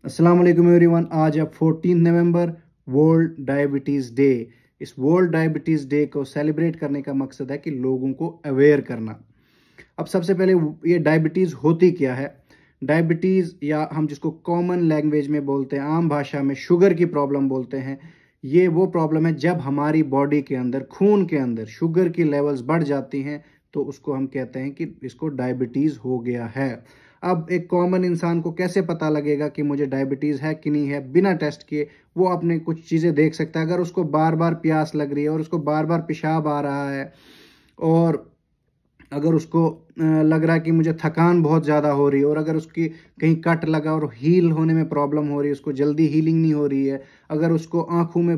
अस्सलाम वालेकुम एवरीवन। आज है 14 नवंबर, वर्ल्ड डायबिटीज़ डे। इस वर्ल्ड डायबिटीज़ डे को सेलिब्रेट करने का मकसद है कि लोगों को अवेयर करना। अब सबसे पहले ये डायबिटीज़ होती क्या है। डायबिटीज़, या हम जिसको कॉमन लैंग्वेज में बोलते हैं, आम भाषा में शुगर की प्रॉब्लम बोलते हैं, ये वो प्रॉब्लम है जब हमारी बॉडी के अंदर, खून के अंदर शुगर की लेवल्स बढ़ जाती हैं तो उसको हम कहते हैं कि इसको डायबिटीज़ हो गया है। अब एक कॉमन इंसान को कैसे पता लगेगा कि मुझे डायबिटीज़ है कि नहीं है? बिना टेस्ट किए वो अपने कुछ चीज़ें देख सकता है। अगर उसको बार बार प्यास लग रही है और उसको बार बार पेशाब आ रहा है, और अगर उसको लग रहा है कि मुझे थकान बहुत ज़्यादा हो रही है, और अगर उसकी कहीं कट लगा और हील होने में प्रॉब्लम हो रही है, उसको जल्दी हीलिंग नहीं हो रही है, अगर उसको आँखों में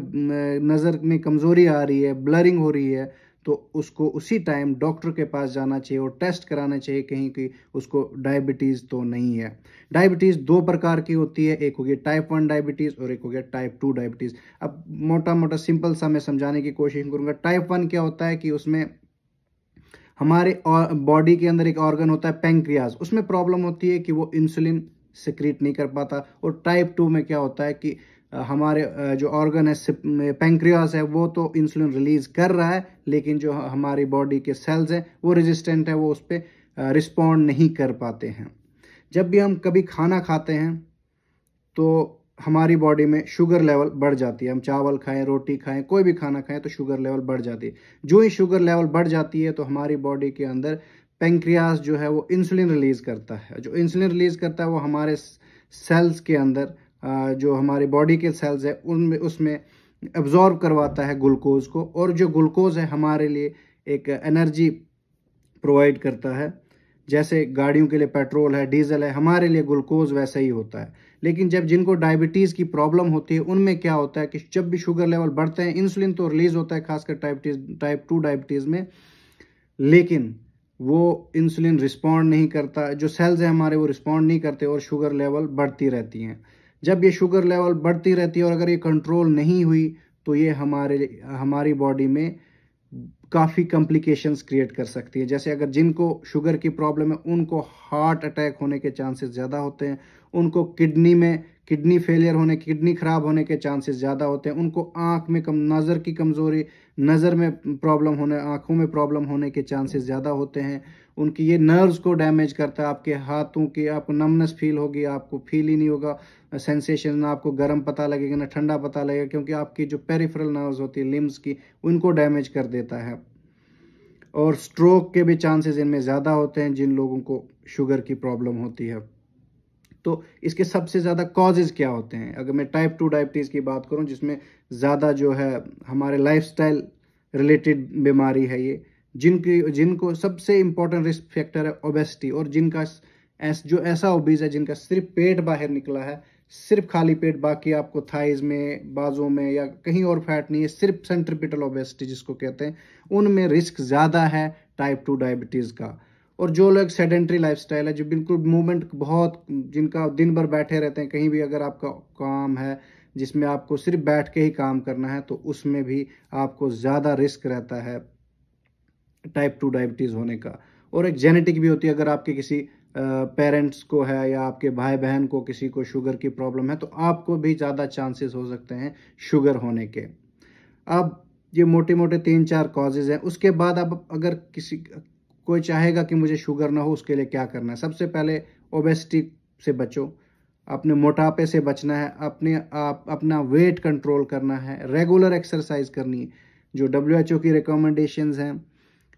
नज़र में कमज़ोरी आ रही है, ब्लरिंग हो रही है, तो उसको उसी टाइम डॉक्टर के पास जाना चाहिए और टेस्ट कराना चाहिए कहीं कि उसको डायबिटीज़ तो नहीं है। डायबिटीज़ दो प्रकार की होती है, एक हो गया टाइप 1 डायबिटीज़ और एक हो गया टाइप 2 डायबिटीज़। अब मोटा मोटा सिंपल सा मैं समझाने की कोशिश करूँगा। टाइप 1 क्या होता है कि उसमें हमारे बॉडी के अंदर एक ऑर्गन होता है पेंक्रियाज, उसमें प्रॉब्लम होती है कि वो इंसुलिन सिक्रीट नहीं कर पाता। और टाइप 2 में क्या होता है कि हमारे जो ऑर्गन है पेंक्रियाज है, वो तो इंसुलिन रिलीज कर रहा है, लेकिन जो हमारी बॉडी के सेल्स हैं वो रेजिस्टेंट है, वो उस पर रिस्पॉन्ड नहीं कर पाते हैं। जब भी हम कभी खाना खाते हैं तो हमारी बॉडी में शुगर लेवल बढ़ जाती है। हम चावल खाएं, रोटी खाएं, कोई भी खाना खाएं तो शुगर लेवल बढ़ जाती है। जो ही शुगर लेवल बढ़ जाती है तो हमारी बॉडी के अंदर पेंक्रियास जो है वो इंसुलिन रिलीज करता है। जो इंसुलिन रिलीज करता है वो हमारे सेल्स के अंदर, जो हमारी बॉडी के सेल्स है उनमें, उसमें एब्जॉर्ब करवाता है ग्लूकोज को, और जो ग्लूकोज है हमारे लिए एक एनर्जी प्रोवाइड करता है। जैसे गाड़ियों के लिए पेट्रोल है, डीजल है, हमारे लिए ग्लूकोज वैसा ही होता है। लेकिन जब जिनको डायबिटीज़ की प्रॉब्लम होती है उनमें क्या होता है कि जब भी शुगर लेवल बढ़ते हैं, इंसुलिन तो रिलीज होता है खासकर टाइप 2 डायबिटीज़ में, लेकिन वो इंसुलिन रिस्पॉन्ड नहीं करता। जो सेल्स हैं हमारे वो रिस्पॉन्ड नहीं करते और शुगर लेवल बढ़ती रहती हैं। जब ये शुगर लेवल बढ़ती रहती है और अगर ये कंट्रोल नहीं हुई तो ये हमारी बॉडी में काफ़ी कॉम्प्लिकेशंस क्रिएट कर सकती है। जैसे अगर जिनको शुगर की प्रॉब्लम है उनको हार्ट अटैक होने के चांसेस ज़्यादा होते हैं, उनको किडनी फेलियर होने, किडनी ख़राब होने के चांसेस ज़्यादा होते हैं, उनको आँख में नज़र की कमज़ोरी, नज़र में प्रॉब्लम होने, आँखों में प्रॉब्लम होने के चांसेस ज़्यादा होते हैं। उनकी ये नर्व्स को डैमेज करता है। आपके हाथों की आपको नमनेस फील होगी, आपको फील ही नहीं होगा सेंसेशन, ना आपको गर्म पता लगेगा ना ठंडा पता लगेगा, क्योंकि आपकी जो पेरिफेरल नर्व्स होती है लिम्स की, उनको डैमेज कर देता है। और स्ट्रोक के भी चांसेस इनमें ज़्यादा होते हैं जिन लोगों को शुगर की प्रॉब्लम होती है। तो इसके सबसे ज़्यादा कॉजेज़ क्या होते हैं? अगर मैं टाइप 2 डायबिटीज़ की बात करूं, जिसमें ज़्यादा जो है हमारे लाइफस्टाइल रिलेटेड बीमारी है ये, जिनको सबसे इम्पोर्टेंट रिस्क फैक्टर है ओबेसिटी, और जिनका जो ऐसा ओबीज है जिनका सिर्फ पेट बाहर निकला है, सिर्फ खाली पेट, बाकी आपको थाइज में, बाजू में या कहीं और फैट नहीं है, सिर्फ सेंट्रिपिटल ओबेसिटी जिसको कहते हैं, उनमें रिस्क ज़्यादा है टाइप 2 डायबिटीज़ का। और जो लोग सेडेंट्री लाइफस्टाइल है, जो बिल्कुल मूवमेंट बहुत, जिनका दिन भर बैठे रहते हैं, कहीं भी अगर आपका काम है जिसमें आपको सिर्फ बैठ के ही काम करना है, तो उसमें भी आपको ज़्यादा रिस्क रहता है टाइप 2 डायबिटीज़ होने का। और एक जेनेटिक भी होती है। अगर आपके किसी पेरेंट्स को है या आपके भाई बहन को किसी को शुगर की प्रॉब्लम है तो आपको भी ज़्यादा चांसेस हो सकते हैं शुगर होने के। अब ये मोटे मोटे 3-4 कॉजेज़ हैं। उसके बाद अब अगर कोई चाहेगा कि मुझे शुगर ना हो, उसके लिए क्या करना है? सबसे पहले ओबेसिटी से बचो, अपने मोटापे से बचना है, अपना वेट कंट्रोल करना है, रेगुलर एक्सरसाइज करनी है। जो WHO की रिकमेंडेशंस हैं,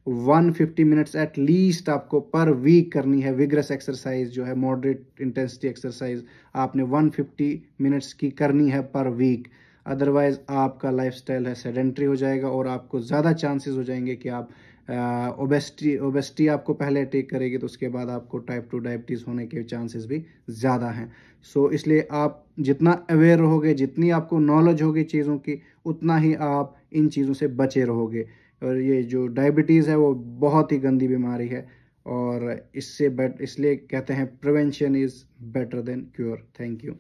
150 मिनट्स एट लीस्ट आपको पर वीक करनी है। विग्रस एक्सरसाइज जो है, मॉडरेट इंटेंसिटी एक्सरसाइज, आपने 150 मिनट्स की करनी है पर वीक। अदरवाइज आपका लाइफस्टाइल है सेडेंट्री हो जाएगा और आपको ज़्यादा चांसेस हो जाएंगे कि आप ओबेसिटी आपको पहले अटैक करेगी, तो उसके बाद आपको टाइप 2 डायबिटीज़ होने के चांसेस भी ज़्यादा हैं। सो इसलिए आप जितना अवेयर रहोगे, जितनी आपको नॉलेज होगी चीज़ों की, उतना ही आप इन चीज़ों से बचे रहोगे। और ये जो डायबिटीज़ है वो बहुत ही गंदी बीमारी है, और इसलिए कहते हैं prevention is better than cure. Thank you.